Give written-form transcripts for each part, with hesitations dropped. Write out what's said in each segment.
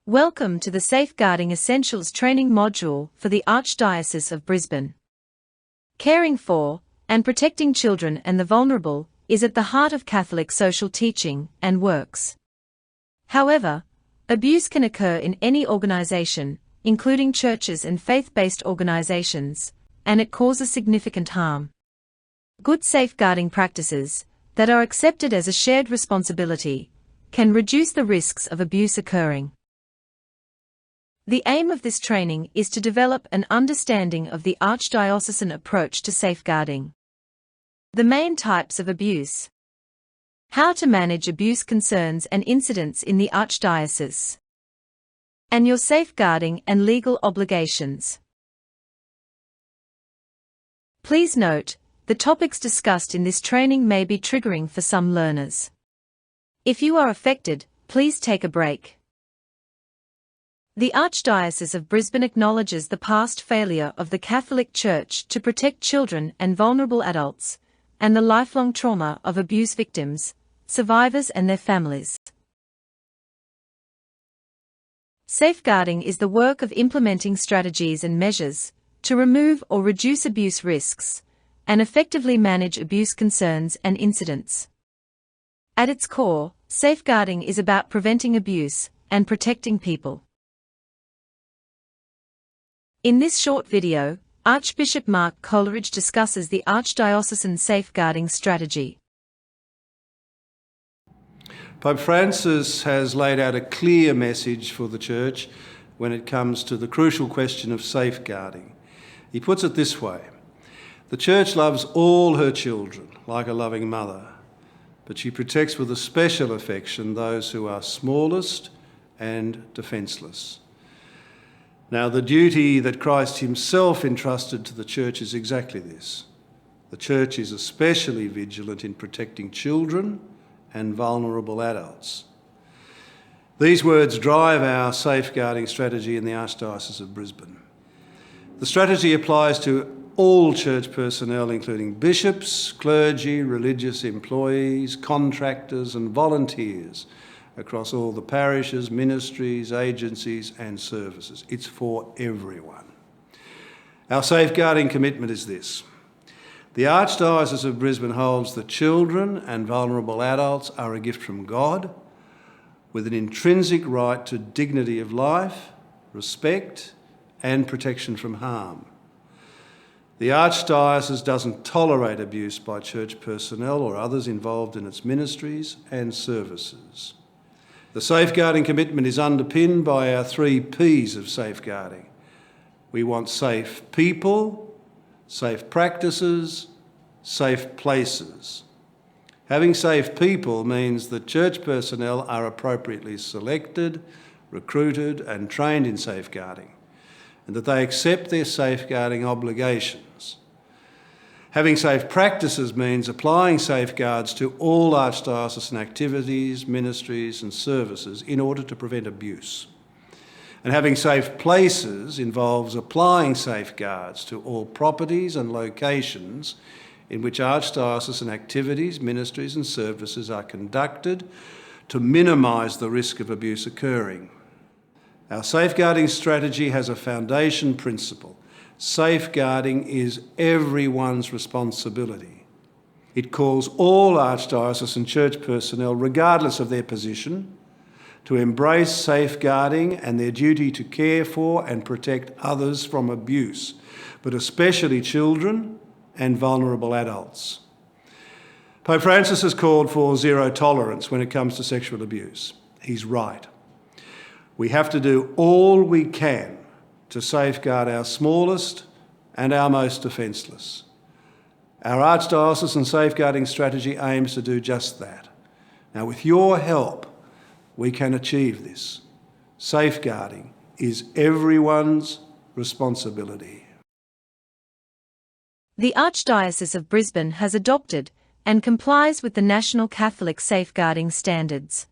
Welcome to the Safeguarding Essentials training module for the Archdiocese of Brisbane. Caring for and protecting children and the vulnerable is at the heart of Catholic social teaching and works. However, abuse can occur in any organisation, including churches and faith-based organisations, and it causes significant harm. Good safeguarding practices that are accepted as a shared responsibility can reduce the risks of abuse occurring. The aim of this training is to develop an understanding of the archdiocesan approach to safeguarding. The main types of abuse. How to manage abuse concerns and incidents in the archdiocese. And your safeguarding and legal obligations. Please note, the topics discussed in this training may be triggering for some learners. If you are affected, please take a break. The Archdiocese of Brisbane acknowledges the past failure of the Catholic Church to protect children and vulnerable adults, and the lifelong trauma of abuse victims, survivors and their families. Safeguarding is the work of implementing strategies and measures to remove or reduce abuse risks, and effectively manage abuse concerns and incidents. At its core, safeguarding is about preventing abuse and protecting people. In this short video, Archbishop Mark Coleridge discusses the Archdiocesan Safeguarding Strategy. Pope Francis has laid out a clear message for the Church when it comes to the crucial question of safeguarding. He puts it this way: the Church loves all her children like a loving mother, but she protects with a special affection those who are smallest and defenceless. Now, the duty that Christ himself entrusted to the Church is exactly this. The Church is especially vigilant in protecting children and vulnerable adults. These words drive our safeguarding strategy in the Archdiocese of Brisbane. The strategy applies to all church personnel, including bishops, clergy, religious employees, contractors and volunteers, across all the parishes, ministries, agencies and services. It's for everyone. Our safeguarding commitment is this: the Archdiocese of Brisbane holds that children and vulnerable adults are a gift from God, with an intrinsic right to dignity of life, respect and protection from harm. The Archdiocese doesn't tolerate abuse by church personnel or others involved in its ministries and services. The safeguarding commitment is underpinned by our 3 P's of safeguarding. We want safe people, safe practices, safe places. Having safe people means that church personnel are appropriately selected, recruited and trained in safeguarding, and that they accept their safeguarding obligations. Having safe practices means applying safeguards to all archdiocesan activities, ministries and services in order to prevent abuse. And having safe places involves applying safeguards to all properties and locations in which archdiocesan activities, ministries and services are conducted to minimise the risk of abuse occurring. Our safeguarding strategy has a foundation principle. Safeguarding is everyone's responsibility. It calls all archdiocesan church personnel, regardless of their position, to embrace safeguarding and their duty to care for and protect others from abuse, but especially children and vulnerable adults. Pope Francis has called for zero tolerance when it comes to sexual abuse. He's right. We have to do all we can to safeguard our smallest and our most defenceless. Our Archdiocesan Safeguarding Strategy aims to do just that. Now, with your help, we can achieve this. Safeguarding is everyone's responsibility. The Archdiocese of Brisbane has adopted and complies with the National Catholic Safeguarding Standards.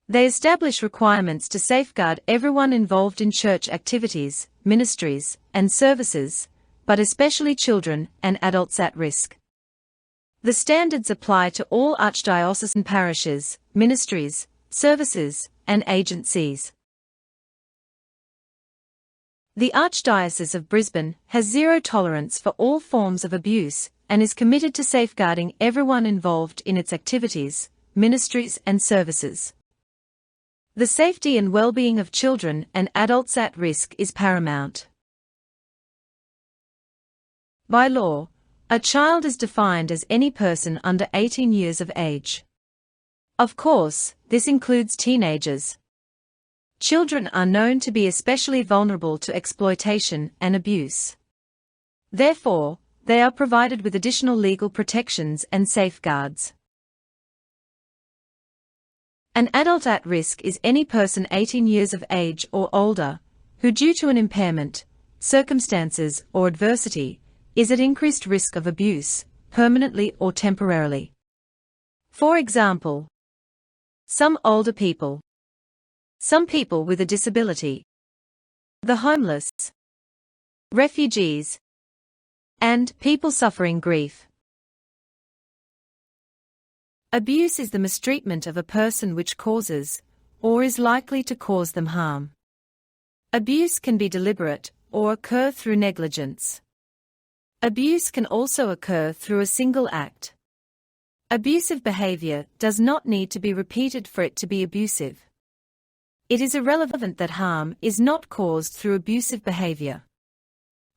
They establish requirements to safeguard everyone involved in church activities, ministries, and services, but especially children and adults at risk. The standards apply to all archdiocesan parishes, ministries, services, and agencies. The Archdiocese of Brisbane has zero tolerance for all forms of abuse and is committed to safeguarding everyone involved in its activities, ministries and services. The safety and well-being of children and adults at risk is paramount. By law, a child is defined as any person under 18 years of age. Of course, this includes teenagers. Children are known to be especially vulnerable to exploitation and abuse. Therefore, they are provided with additional legal protections and safeguards. An adult at risk is any person 18 years of age or older, who due to an impairment, circumstances or adversity, is at increased risk of abuse, permanently or temporarily. For example, some older people, some people with a disability, the homeless, refugees, and people suffering grief. Abuse is the mistreatment of a person which causes, or is likely to cause them harm. Abuse can be deliberate, or occur through negligence. Abuse can also occur through a single act. Abusive behavior does not need to be repeated for it to be abusive. It is irrelevant that harm is not caused through abusive behavior.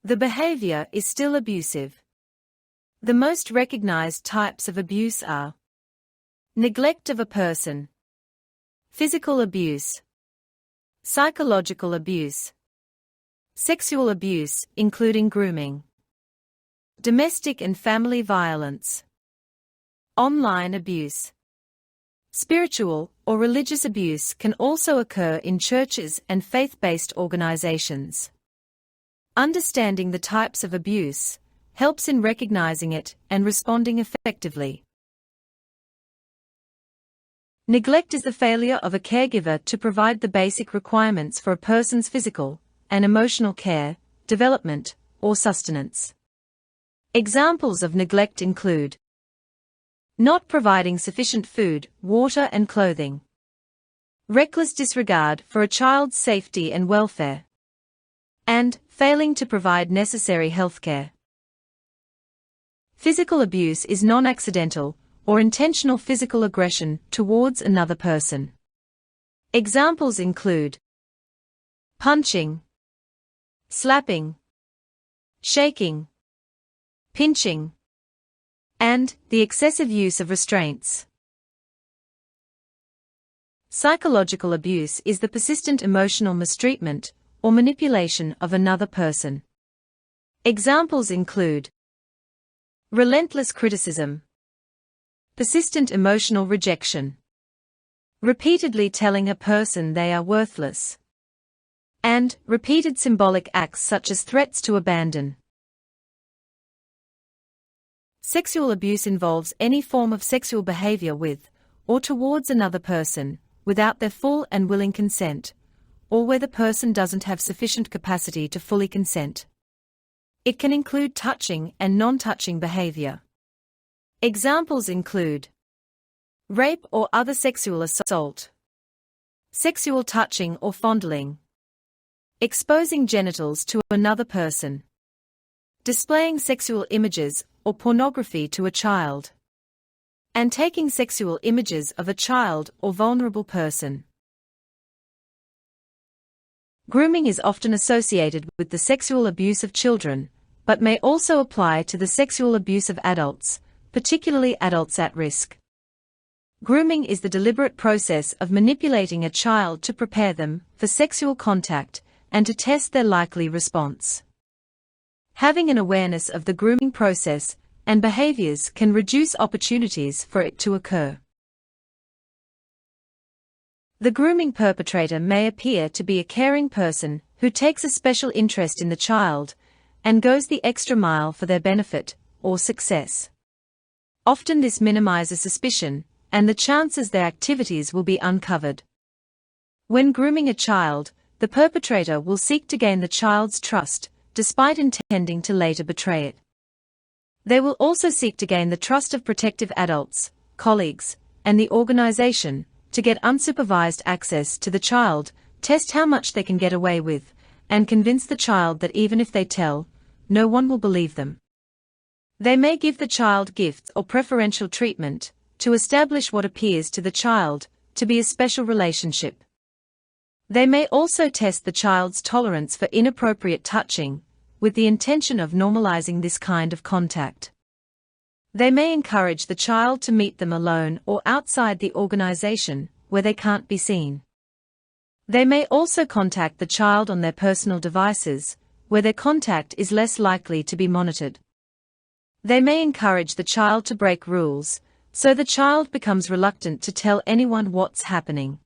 The behavior is still abusive. The most recognized types of abuse are neglect of a person, physical abuse, psychological abuse, sexual abuse including grooming, domestic and family violence, online abuse. Spiritual or religious abuse can also occur in churches and faith-based organizations. Understanding the types of abuse helps in recognizing it and responding effectively. Neglect is the failure of a caregiver to provide the basic requirements for a person's physical and emotional care, development, or sustenance. Examples of neglect include not providing sufficient food, water and clothing, reckless disregard for a child's safety and welfare, and failing to provide necessary healthcare. Physical abuse is non-accidental or intentional physical aggression towards another person. Examples include punching, slapping, shaking, pinching, and the excessive use of restraints. Psychological abuse is the persistent emotional mistreatment or manipulation of another person. Examples include relentless criticism, persistent emotional rejection, repeatedly telling a person they are worthless, and repeated symbolic acts such as threats to abandon. Sexual abuse involves any form of sexual behavior with, or towards another person, without their full and willing consent, or where the person doesn't have sufficient capacity to fully consent. It can include touching and non-touching behavior. Examples include rape or other sexual assault, sexual touching or fondling, exposing genitals to another person, displaying sexual images or pornography to a child, and taking sexual images of a child or vulnerable person. Grooming is often associated with the sexual abuse of children, but may also apply to the sexual abuse of adults, particularly adults at risk. Grooming is the deliberate process of manipulating a child to prepare them for sexual contact and to test their likely response. Having an awareness of the grooming process and behaviors can reduce opportunities for it to occur. The grooming perpetrator may appear to be a caring person who takes a special interest in the child and goes the extra mile for their benefit or success. Often this minimizes suspicion and the chances their activities will be uncovered. When grooming a child, the perpetrator will seek to gain the child's trust, despite intending to later betray it. They will also seek to gain the trust of protective adults, colleagues, and the organization, to get unsupervised access to the child, test how much they can get away with, and convince the child that even if they tell, no one will believe them. They may give the child gifts or preferential treatment to establish what appears to the child to be a special relationship. They may also test the child's tolerance for inappropriate touching, with the intention of normalizing this kind of contact. They may encourage the child to meet them alone or outside the organization, where they can't be seen. They may also contact the child on their personal devices, where their contact is less likely to be monitored. They may encourage the child to break rules, so the child becomes reluctant to tell anyone what's happening.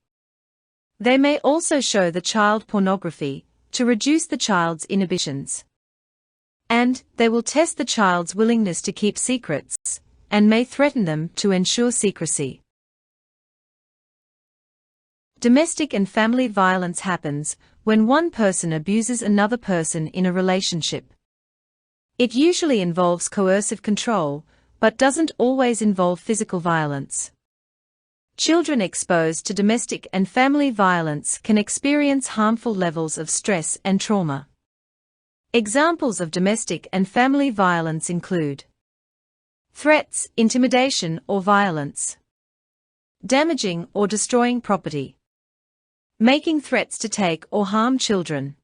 They may also show the child pornography, to reduce the child's inhibitions. And they will test the child's willingness to keep secrets, and may threaten them to ensure secrecy. Domestic and family violence happens when one person abuses another person in a relationship. It usually involves coercive control, but doesn't always involve physical violence. Children exposed to domestic and family violence can experience harmful levels of stress and trauma. Examples of domestic and family violence include threats, intimidation or violence, damaging or destroying property, making threats to take or harm children,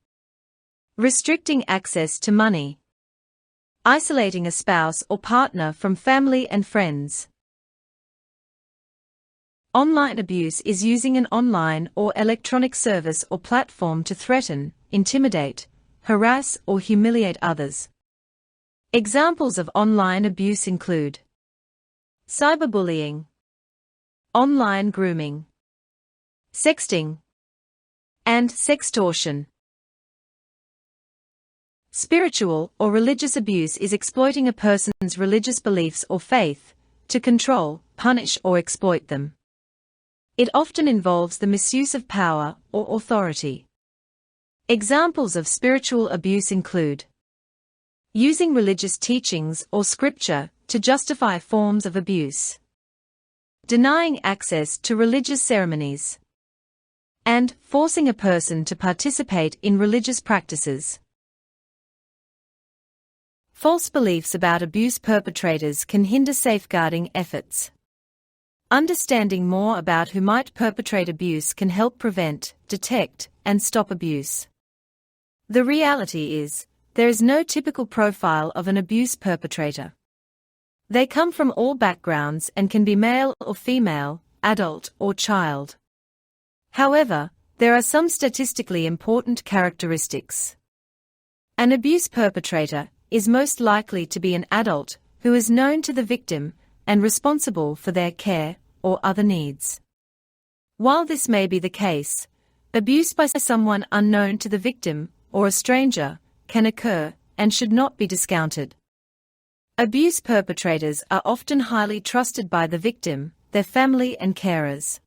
restricting access to money, isolating a spouse or partner from family and friends. Online abuse is using an online or electronic service or platform to threaten, intimidate, harass or humiliate others. Examples of online abuse include cyberbullying, online grooming, sexting, and sextortion. Spiritual or religious abuse is exploiting a person's religious beliefs or faith to control, punish or exploit them. It often involves the misuse of power or authority. Examples of spiritual abuse include using religious teachings or scripture to justify forms of abuse, denying access to religious ceremonies, and forcing a person to participate in religious practices. False beliefs about abuse perpetrators can hinder safeguarding efforts. Understanding more about who might perpetrate abuse can help prevent, detect, and stop abuse. The reality is, there is no typical profile of an abuse perpetrator. They come from all backgrounds and can be male or female, adult or child. However, there are some statistically important characteristics. An abuse perpetrator is most likely to be an adult who is known to the victim and responsible for their care or other needs. While this may be the case, abuse by someone unknown to the victim or a stranger can occur and should not be discounted. Abuse perpetrators are often highly trusted by the victim, their family and carers.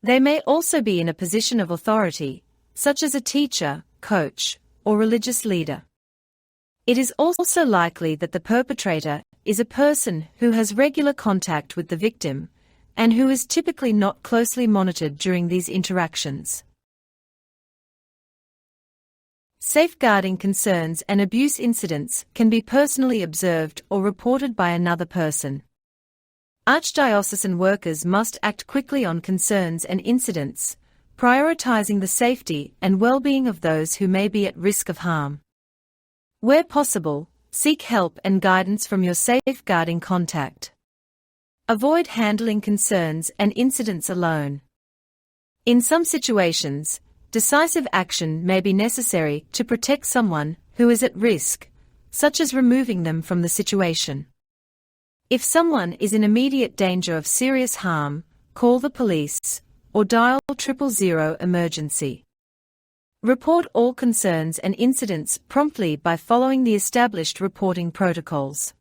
They may also be in a position of authority, such as a teacher, coach, or religious leader. It is also likely that the perpetrator is a person who has regular contact with the victim, and who is typically not closely monitored during these interactions. Safeguarding concerns and abuse incidents can be personally observed or reported by another person. Archdiocesan workers must act quickly on concerns and incidents, prioritizing the safety and well-being of those who may be at risk of harm. Where possible, seek help and guidance from your safeguarding contact. Avoid handling concerns and incidents alone. In some situations, decisive action may be necessary to protect someone who is at risk, such as removing them from the situation. If someone is in immediate danger of serious harm, call the police or dial 000 emergency. Report all concerns and incidents promptly by following the established reporting protocols.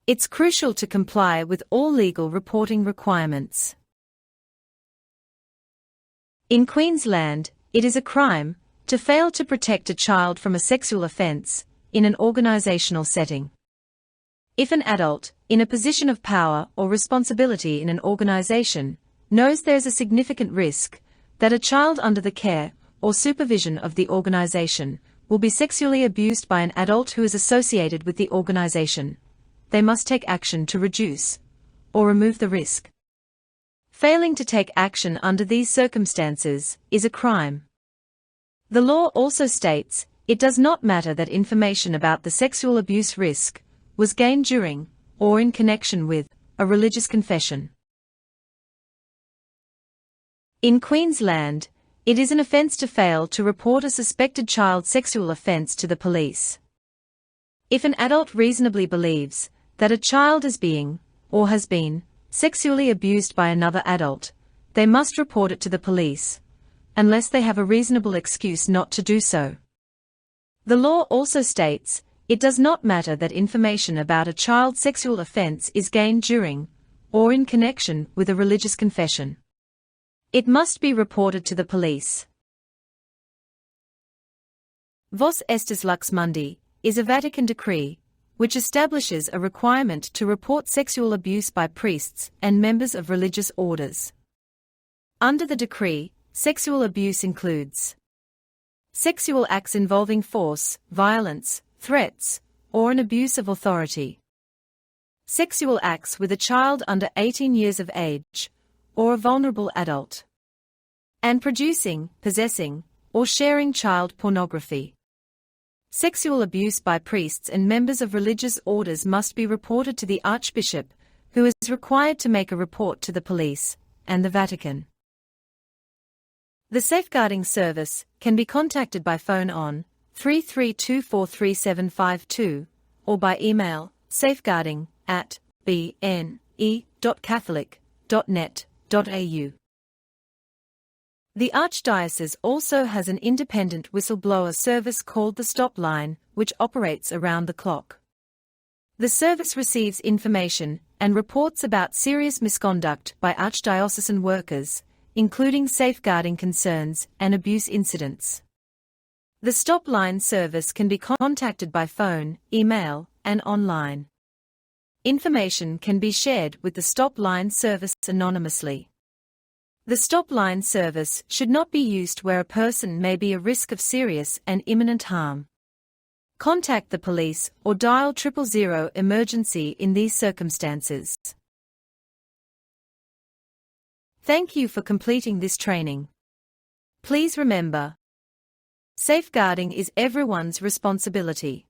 It's crucial to comply with all legal reporting requirements. In Queensland, it is a crime to fail to protect a child from a sexual offence in an organisational setting. If an adult, in a position of power or responsibility in an organisation, knows there is a significant risk that a child under the care or supervision of the organization, will be sexually abused by an adult who is associated with the organization, they must take action to reduce or remove the risk. Failing to take action under these circumstances is a crime. The law also states, it does not matter that information about the sexual abuse risk was gained during, or in connection with, a religious confession. In Queensland, it is an offence to fail to report a suspected child sexual offence to the police. If an adult reasonably believes that a child is being, or has been, sexually abused by another adult, they must report it to the police, unless they have a reasonable excuse not to do so. The law also states, it does not matter that information about a child's sexual offence is gained during, or in connection with a religious confession. It must be reported to the police. Vos Estis Lux Mundi is a Vatican decree, which establishes a requirement to report sexual abuse by priests and members of religious orders. Under the decree, sexual abuse includes sexual acts involving force, violence, threats, or an abuse of authority. Sexual acts with a child under 18 years of age, or a vulnerable adult. And producing, possessing, or sharing child pornography. Sexual abuse by priests and members of religious orders must be reported to the Archbishop, who is required to make a report to the police and the Vatican. The Safeguarding Service can be contacted by phone on 33243752 or by email safeguarding@bne.catholic.net.au. The Archdiocese also has an independent whistleblower service called the Stop Line, which operates around the clock. The service receives information and reports about serious misconduct by archdiocesan workers, including safeguarding concerns and abuse incidents. The Stop Line service can be contacted by phone, email, and online. Information can be shared with the Stop Line service anonymously. The Stop Line service should not be used where a person may be a risk of serious and imminent harm. Contact the police or dial 000 emergency in these circumstances. Thank you for completing this training. Please remember, safeguarding is everyone's responsibility.